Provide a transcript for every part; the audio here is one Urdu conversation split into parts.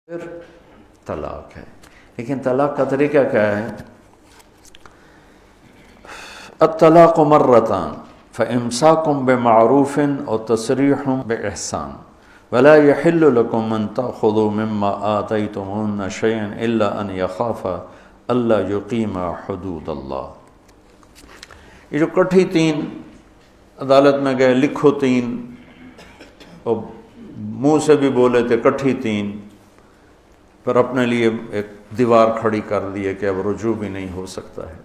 پھر طلاق ہے. لیکن طلاق کا طریقہ کیا ہے؟ الطلاق مرتان فامساک بمعروف او تسریح باحسان ولا يحل لكم ان تاخذوا مما آتيتموهن شيئا الا ان يخافا الا يقيما حدود اللہ. یہ جو کٹھی تین عدالت میں گئے، لکھو تین، اور منہ سے بھی بولے تھے کٹھی تین، پر اپنے لیے ایک دیوار کھڑی کر دی ہے کہ اب رجوع بھی نہیں ہو سکتا ہے.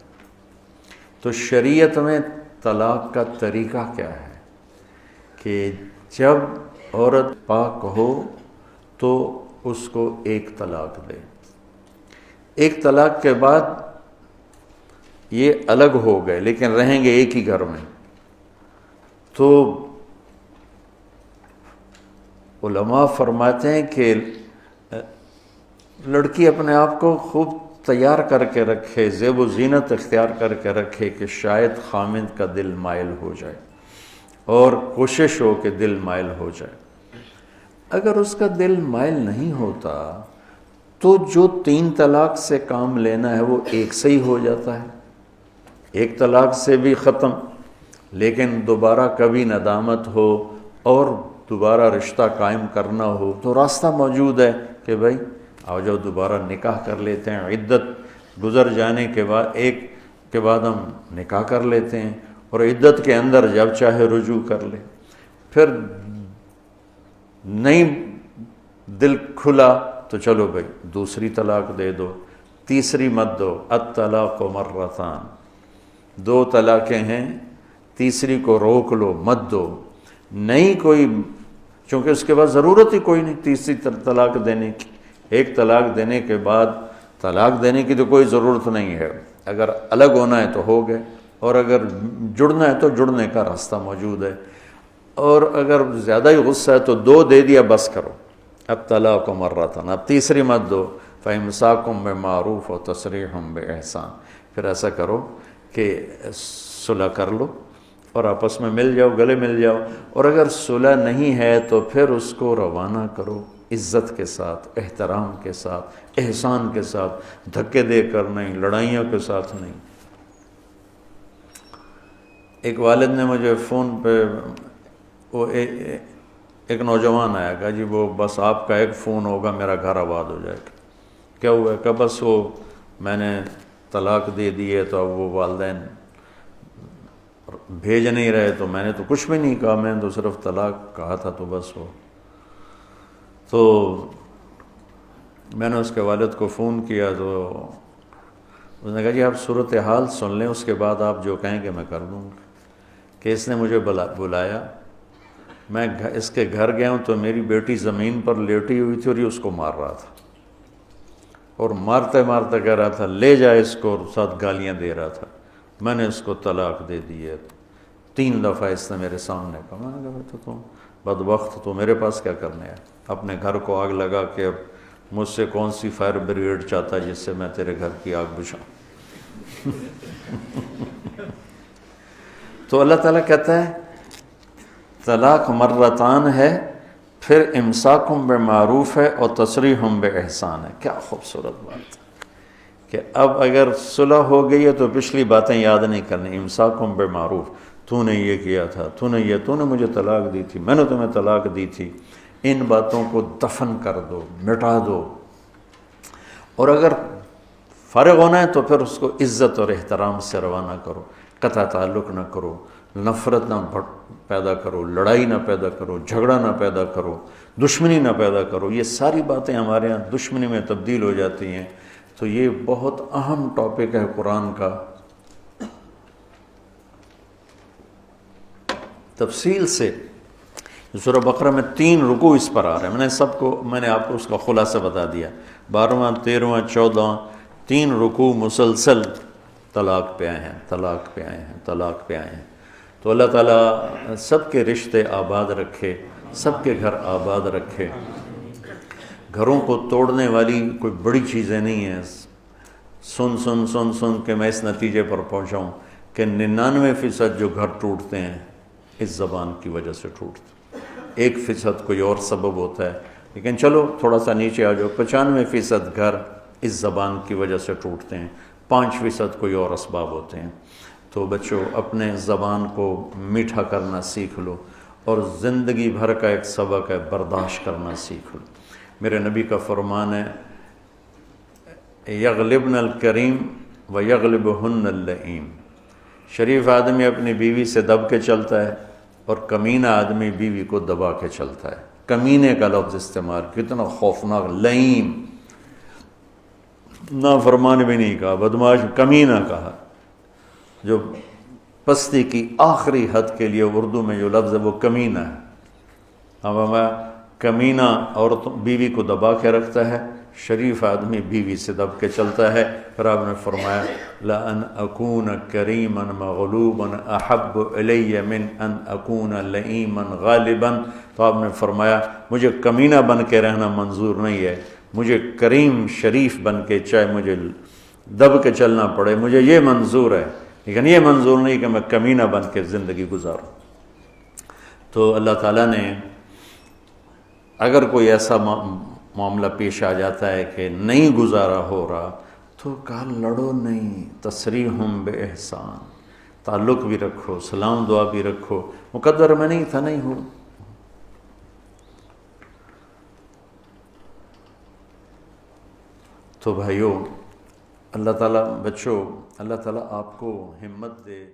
تو شریعت میں طلاق کا طریقہ کیا ہے کہ جب عورت پاک ہو تو اس کو ایک طلاق دے. ایک طلاق کے بعد یہ الگ ہو گئے لیکن رہیں گے ایک ہی گھر میں، تو علماء فرماتے ہیں کہ لڑکی اپنے آپ کو خوب تیار کر کے رکھے، زیب و زینت اختیار کر کے رکھے کہ شاید خامند کا دل مائل ہو جائے، اور کوشش ہو کہ دل مائل ہو جائے. اگر اس کا دل مائل نہیں ہوتا تو جو 3 طلاق سے کام لینا ہے وہ ایک سے ہی ہو جاتا ہے، ایک طلاق سے بھی ختم. لیکن دوبارہ کبھی ندامت ہو اور دوبارہ رشتہ قائم کرنا ہو تو راستہ موجود ہے کہ بھائی آؤ جاؤ دوبارہ نکاح کر لیتے ہیں. عدت گزر جانے کے بعد ایک کے بعد ہم نکاح کر لیتے ہیں، اور عدت کے اندر جب چاہے رجوع کر لے. پھر نہیں دل کھلا تو چلو بھائی دوسری طلاق دے دو، تیسری مت دو. الطلاق مرتان، 2 طلاقیں ہیں، تیسری کو روک لو، مت دو. نہیں کوئی، چونکہ اس کے بعد ضرورت ہی کوئی نہیں تیسری طلاق دینے کی. ایک طلاق دینے کے بعد طلاق دینے کی تو کوئی ضرورت نہیں ہے. اگر الگ ہونا ہے تو ہو گئے، اور اگر جڑنا ہے تو جڑنے کا راستہ موجود ہے. اور اگر زیادہ ہی غصہ ہے تو 2 دے دیا، بس کرو. اب طلاق مرتان، اب تیسری مت دو. فامساک بمعروف و تسریح باحسان، پھر ایسا کرو کہ صلح کر لو اور آپس میں مل جاؤ، گلے مل جاؤ. اور اگر صلح نہیں ہے تو پھر اس کو روانہ کرو عزت کے ساتھ، احترام کے ساتھ، احسان کے ساتھ، دھکے دے کر نہیں، لڑائیوں کے ساتھ نہیں. ایک والد نے مجھے فون پہ، وہ ایک نوجوان آیا گا جی وہ بس آپ کا ایک فون ہوگا میرا گھر آباد ہو جائے گا. کیا ہوا کہ بس وہ میں نے طلاق دے دی ہے تو اب وہ والدین بھیج نہیں رہے، تو میں نے تو کچھ بھی نہیں کہا، میں نے تو صرف طلاق کہا تھا. تو بس وہ، تو میں نے اس کے والد کو فون کیا تو اس نے کہا جی آپ صورتحال سن لیں، اس کے بعد آپ جو کہیں گے میں کر دوں گا. کہ اس نے مجھے بلایا، میں اس کے گھر گیا ہوں تو میری بیٹی زمین پر لیٹی ہوئی تھی اور یہ اس کو مار رہا تھا، اور مارتے مارتے کہہ رہا تھا لے جائے اس کو، اور ساتھ گالیاں دے رہا تھا. میں نے اس کو طلاق دے دی ہے. 3 دفعہ اس نے میرے سامنے کہا. میں نے کہا تو تم بدبخت، تو میرے پاس کیا کرنے ہے؟ اپنے گھر کو آگ لگا کے اب مجھ سے کون سی فائر بریگیڈ چاہتا ہے جس سے میں تیرے گھر کی آگ بجھاؤں؟ تو اللہ تعالیٰ کہتا ہے طلاق مرتان ہے، پھر امساکم بمعروف ہے اور تسریح باحسان ہے. کیا خوبصورت بات ہے کہ اب اگر صلح ہو گئی ہے تو پچھلی باتیں یاد نہیں کرنی. امساکم بمعروف، تو نے یہ کیا تھا، تو نے مجھے طلاق دی تھی، میں نے تمہیں طلاق دی تھی. ان باتوں کو دفن کر دو، مٹا دو. اور اگر فارغ ہونا ہے تو پھر اس کو عزت اور احترام سے روانہ کرو. قطع تعلق نہ کرو، نفرت نہ پیدا کرو، لڑائی نہ پیدا کرو، جھگڑا نہ پیدا کرو، دشمنی نہ پیدا کرو. یہ ساری باتیں ہمارے ہاں دشمنی میں تبدیل ہو جاتی ہیں. تو یہ بہت اہم ٹاپک ہے قرآن کا. تفصیل سے سورہ بقرہ میں 3 رکوع اس پر آ رہے ہیں. میں نے آپ کو اس کا خلاصہ بتا دیا. 12واں 13واں 14واں 3 رکوع مسلسل طلاق پہ آئے ہیں، طلاق پہ آئے ہیں، طلاق پہ آئے ہیں. تو اللہ تعالیٰ سب کے رشتے آباد رکھے، سب کے گھر آباد رکھے. گھروں کو توڑنے والی کوئی بڑی چیزیں نہیں ہیں. سن کے میں اس نتیجے پر پہنچا ہوں کہ 99% جو گھر ٹوٹتے ہیں اس زبان کی وجہ سے ٹوٹتے. 1% کوئی اور سبب ہوتا ہے، لیکن چلو تھوڑا سا نیچے آ جاؤ، 95% گھر اس زبان کی وجہ سے ٹوٹتے ہیں، 5% کوئی اور اسباب ہوتے ہیں۔ تو بچوں اپنے زبان کو میٹھا کرنا سیکھ لو، اور زندگی بھر کا ایک سبق ہے برداشت کرنا سیکھ لو۔ میرے نبی کا فرمان ہے یغلبن الکریم و یغلبہن اللئیم، شریف آدمی اپنی بیوی سے دب کے چلتا ہے اور کمینہ آدمی بیوی کو دبا کے چلتا ہے۔ کمینے کا لفظ استعمال، کتنا خوفناک، لئیم، نافرمان بھی نہیں کہا، بدمعاش، کمینہ کہا، جو پستی کی آخری حد کے لیے اردو میں جو لفظ ہے وہ کمینہ ہے۔ اب ہمیں کمینہ عورت بیوی کو دبا کے رکھتا ہے، شریف آدمی بیوی سے دب کے چلتا ہے۔ پھر آپ نے فرمایا لَأَنْ أَكُونَ كَرِيمًا مَغْلُوبًا أَحَبُّ إِلَيَّ مِنْ أَنْ أَكُونَ لَئِيمًا غَالِبًا، تو آپ نے فرمایا مجھے کمینہ بن کے رہنا منظور نہیں ہے، مجھے کریم شریف بن کے چاہے مجھے دب کے چلنا پڑے، مجھے یہ منظور ہے، لیکن یہ منظور نہیں کہ میں کمینہ بن کے زندگی گزاروں۔ تو اللہ تعالیٰ نے اگر کوئی ایسا معاملہ پیش آ جاتا ہے کہ نہیں گزارا ہو رہا تو کہا لڑو نہیں، تسریحم بِإِحسان، تعلق بھی رکھو، سلام دعا بھی رکھو، مقدر میں نہیں تھا، نہیں ہو۔ تو بھائیو، اللہ تعالیٰ، بچوں، اللہ تعالیٰ آپ کو ہمت دے۔